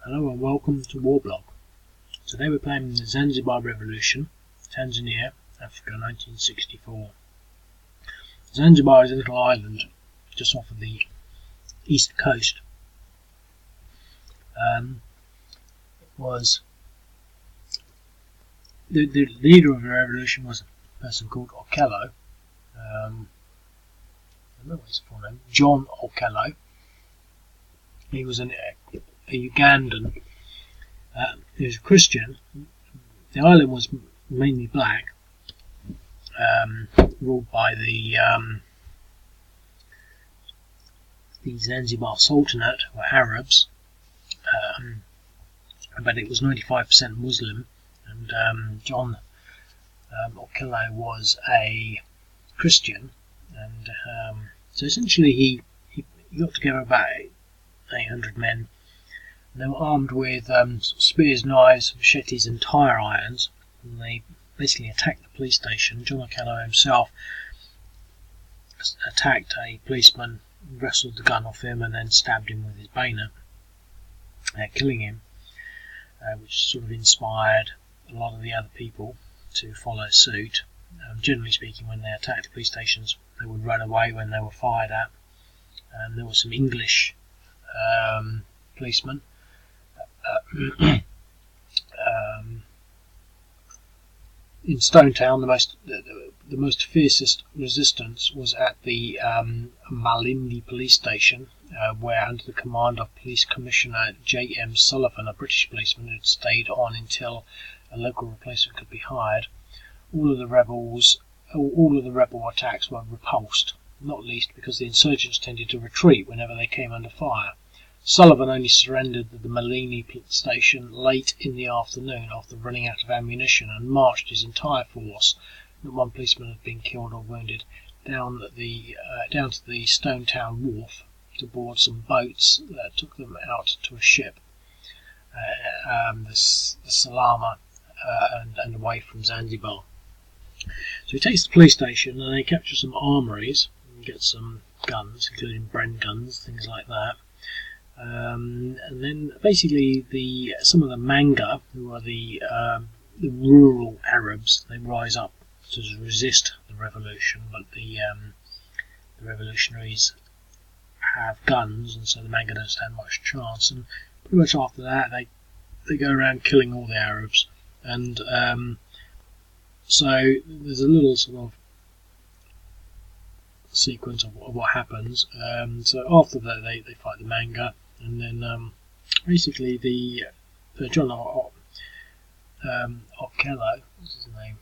Hello and welcome to Warblog. Today we're playing the Zanzibar Revolution, Tanzania, Africa, 1964. Zanzibar is a little island just off of the east coast. The leader of the revolution was a person called Okello. I don't know what his full name. John Okello. He was a Ugandan. He was a Christian. The island was mainly black, ruled by the Zanzibar Sultanate, or Arabs, but it was 95% Muslim, and John Okello was a Christian, and so essentially he got together about 800 men. They were armed with spears, knives, machetes and tire irons, and they basically attacked the police station. John Okello himself attacked a policeman, wrestled the gun off him and then stabbed him with his bayonet, killing him, which sort of inspired a lot of the other people to follow suit. Generally speaking, when they attacked the police stations, they would run away when they were fired at. There were some English policemen. In Stone Town, the most fiercest resistance was at the Malindi police station, where, under the command of Police Commissioner J.M. Sullivan, a British policeman who had stayed on until a local replacement could be hired, all of the rebel attacks were repulsed, not least because the insurgents tended to retreat whenever they came under fire. Sullivan only surrendered at the Malindi station late in the afternoon after running out of ammunition, and marched his entire force, not one policeman had been killed or wounded, down to the Stone Town wharf to board some boats that took them out to a ship, the Salama, and away from Zanzibar. So he takes the police station and they capture some armories and get some guns, including Bren guns, things like that. And then basically some of the Manga, who are the rural Arabs, they rise up to resist the revolution, but the revolutionaries have guns, and so the Manga don't stand much chance. And pretty much after that, they go around killing all the Arabs, and so there's a little sort of sequence of what happens. So after that, they fight the Manga. And then basically the John Okello, what's his name?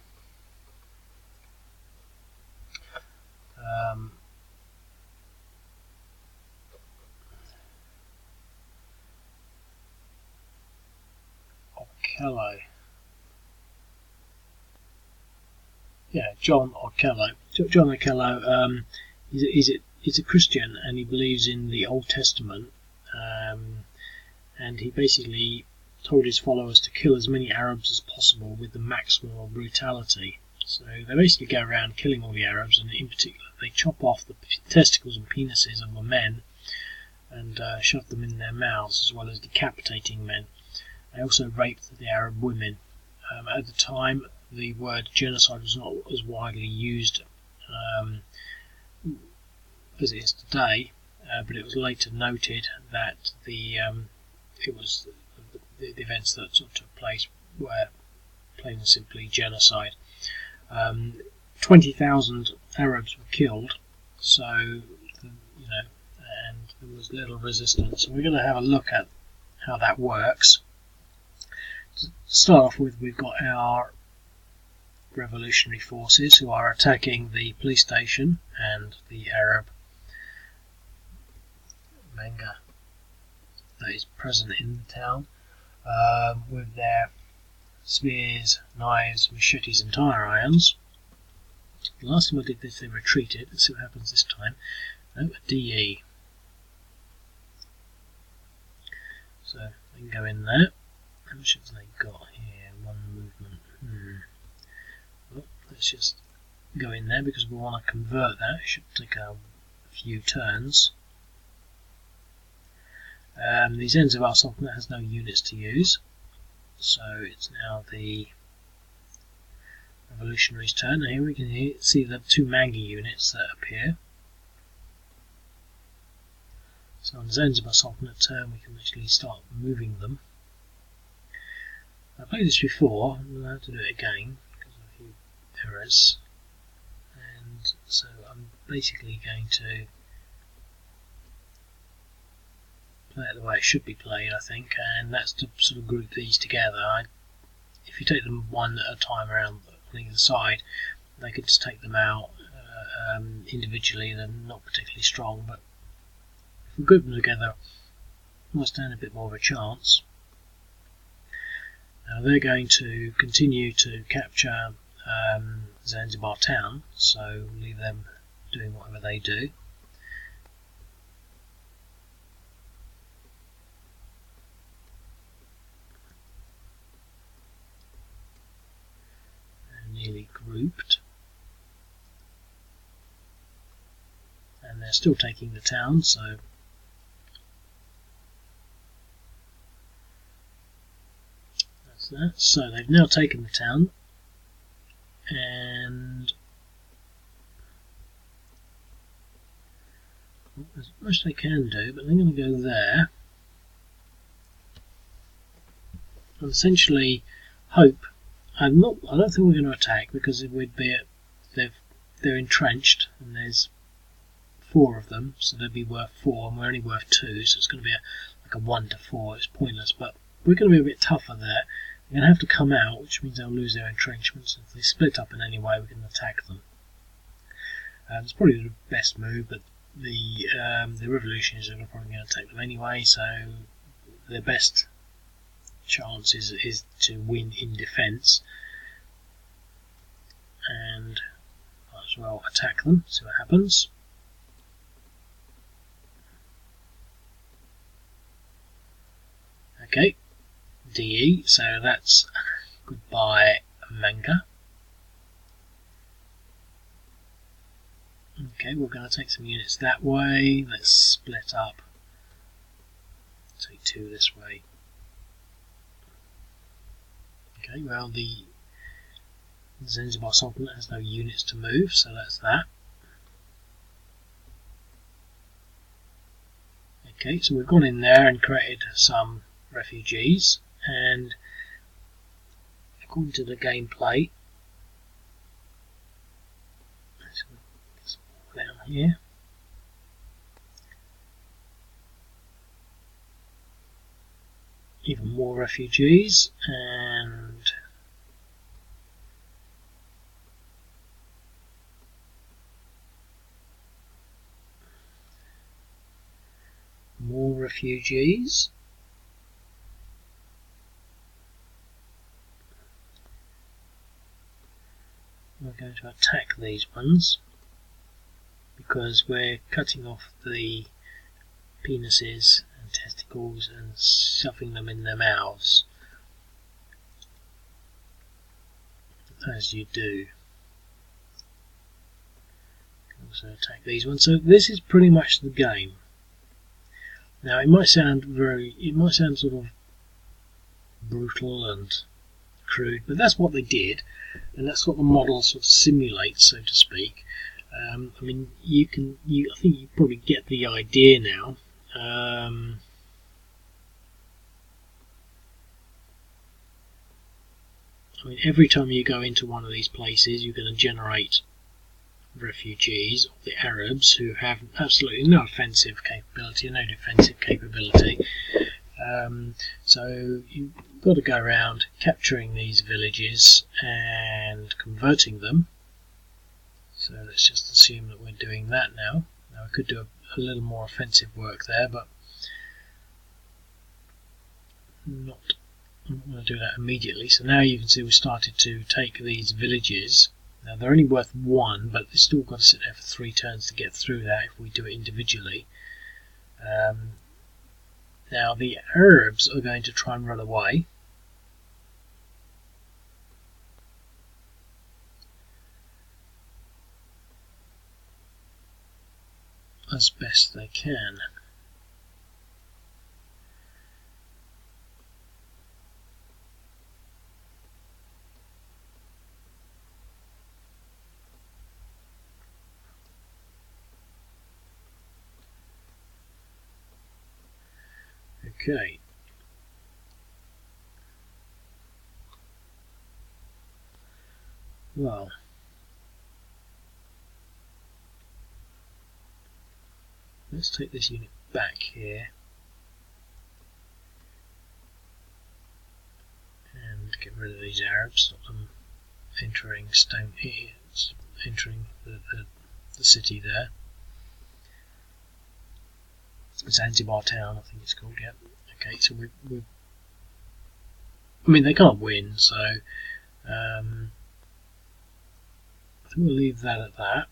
Okello. Yeah, John Okello. John Okello. He's a Christian, and he believes in the Old Testament. And he basically told his followers to kill as many Arabs as possible with the maximum of brutality. So they basically go around killing all the Arabs, and in particular they chop off the testicles and penises of the men and shove them in their mouths, as well as decapitating men. They also raped the Arab women. At the time, the word genocide was not as widely used as it is today. But it was later noted that the events that sort of took place were plain and simply genocide. 20,000 Arabs were killed, so and there was little resistance. So we're going to have a look at how that works. To start off with, we've got our revolutionary forces who are attacking the police station and the Arab Manga that is present in the town, with their spears, knives, machetes and tire irons. The last time I did this they retreated. Let's see what happens this time. No, a DE. So they can go in there. How much have they got here? One movement. Well, let's just go in there because we want to convert that. It should take a few turns. The Zanzibar Sultanate has no units to use, so it's now the revolutionaries' turn. Now here we can see the 2 Manga units that appear. So on the Zanzibar Sultanate turn we can actually start moving them. I played this before, I'm going to have to do it again because of a few errors. And so I'm basically going to play it the way it should be played, I think, and that's to sort of group these together. If you take them one at a time around on either side, they could just take them out individually. They're not particularly strong, but if we group them together, we might stand a bit more of a chance. Now they're going to continue to capture Zanzibar Town, so we'll leave them doing whatever they do. Nearly grouped, and they're still taking the town, so that's that. So they've now taken the town, and there's much they can do, but they're going to go there and essentially hope. I don't think we're going to attack because they're entrenched and there's 4 of them, so they'd be worth 4 and we're only worth 2, so it's going to be like a 1 to 4. It's pointless, but we're going to be a bit tougher there. They're going to have to come out, which means they'll lose their entrenchments. If they split up in any way, we can attack them. It's probably the best move, but the revolutionaries are probably going to take them anyway, so their best chance is to win in defence, and might as well attack them, see what happens. Okay, DE, so that's goodbye Manga. Okay, we're going to take some units that way. Let's split up, take 2 this way. Okay, well the Zanzibar Sultanate has no units to move, so that's that. Okay, so we've gone in there and created some refugees, and according to the gameplay, let's get down here. Even more refugees, and more refugees. We're going to attack these ones because we're cutting off the penises and testicles and stuffing them in their mouths, as you do. Also attack these ones. So this is pretty much the game. Now it might sound sort of brutal and crude, but that's what they did, and that's what the model sort of simulates, so to speak. I mean, I think you probably get the idea now. I mean, every time you go into one of these places, you're going to generate refugees, or the Arabs, who have absolutely no offensive capability and no defensive capability. So you've got to go around capturing these villages and converting them. So let's just assume that we're doing that now. Now I could do a little more offensive work there, but I'm not going to do that immediately. So now you can see we started to take these villages. Now they're only worth 1, but they've still got to sit there for 3 turns to get through that if we do it individually. Now the Arabs are going to try and run away. As best they can. Okay. Well, let's take this unit back here and get rid of these Arabs, stop them entering the city there. Zanzibar Town, I think it's called. Yeah. Okay, so we I mean, they can't win, so I think we'll leave that at that.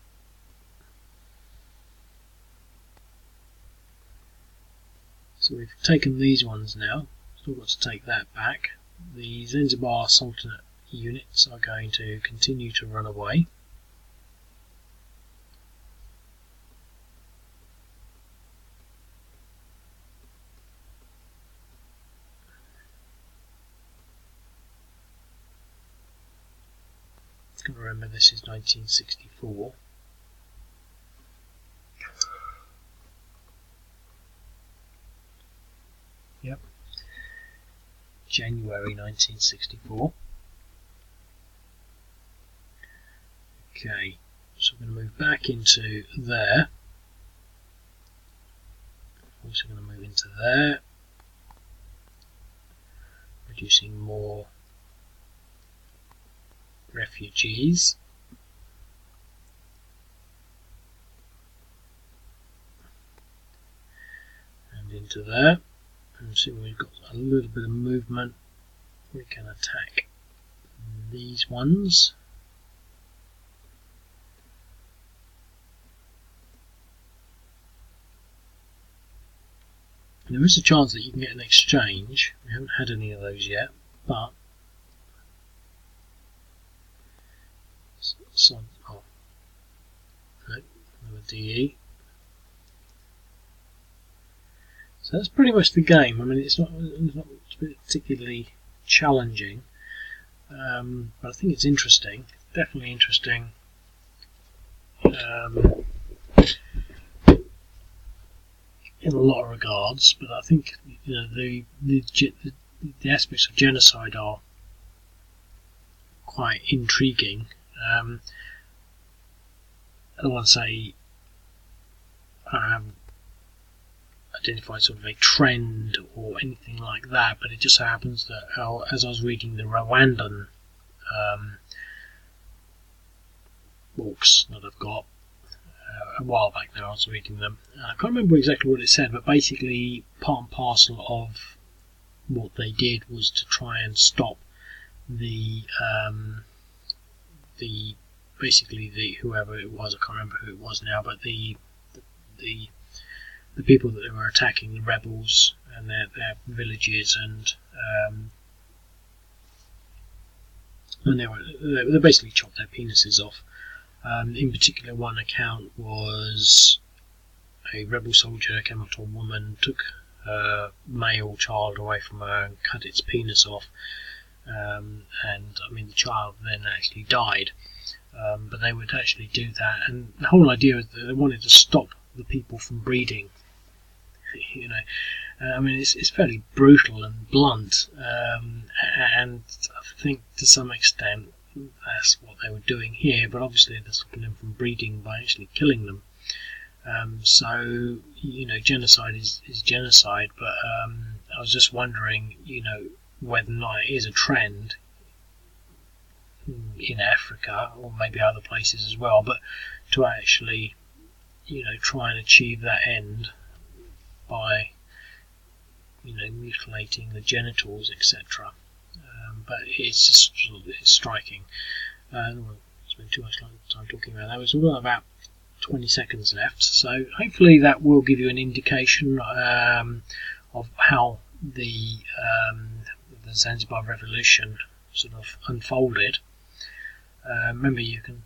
So we've taken these ones now. Still got to take that back. The Zanzibar Sultanate units are going to continue to run away. Remember, this is 1964. Yep. January 1964. Okay, so we're going to move back into there. Also going to move into there, producing more refugees. And into there. And see, we've got a little bit of movement. We can attack these ones. There is a chance that you can get an exchange. We haven't had any of those yet, but no, another DE. So that's pretty much the game. I mean, it's not particularly challenging, but I think it's interesting. Definitely interesting. In a lot of regards, but I think, you know, the aspects of genocide are quite intriguing. I don't want to say I haven't identified sort of a trend or anything like that, but it just so happens that as I was reading the Rwandan books that I've got a while back now, I was reading them. I can't remember exactly what it said, but basically part and parcel of what they did was to try and stop basically whoever it was, I can't remember who it was now, but the people that they were attacking, the rebels and their villages, and they basically chopped their penises off. In particular, one account was a rebel soldier came up to a woman, took her male child away from her and cut its penis off, and I mean the child then actually died, but they would actually do that, and the whole idea is that they wanted to stop the people from breeding. You know, I mean, it's fairly brutal and blunt, and I think to some extent that's what they were doing here, but obviously they're stopping them from breeding by actually killing them. So, you know, genocide is genocide, but I was just wondering, you know, whether or not it is a trend in Africa or maybe other places as well, but to actually, you know, try and achieve that end by, you know, mutilating the genitals, etc. But it's just it's striking. I don't want to spend too much time talking about that. We've got about 20 seconds left, so hopefully that will give you an indication of how the Zanzibar Revolution sort of unfolded. Remember, you can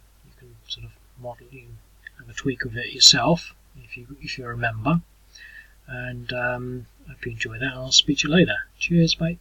sort of model, you can have a tweak of it yourself if you remember. And I hope you enjoy that. I'll speak to you later. Cheers, mate.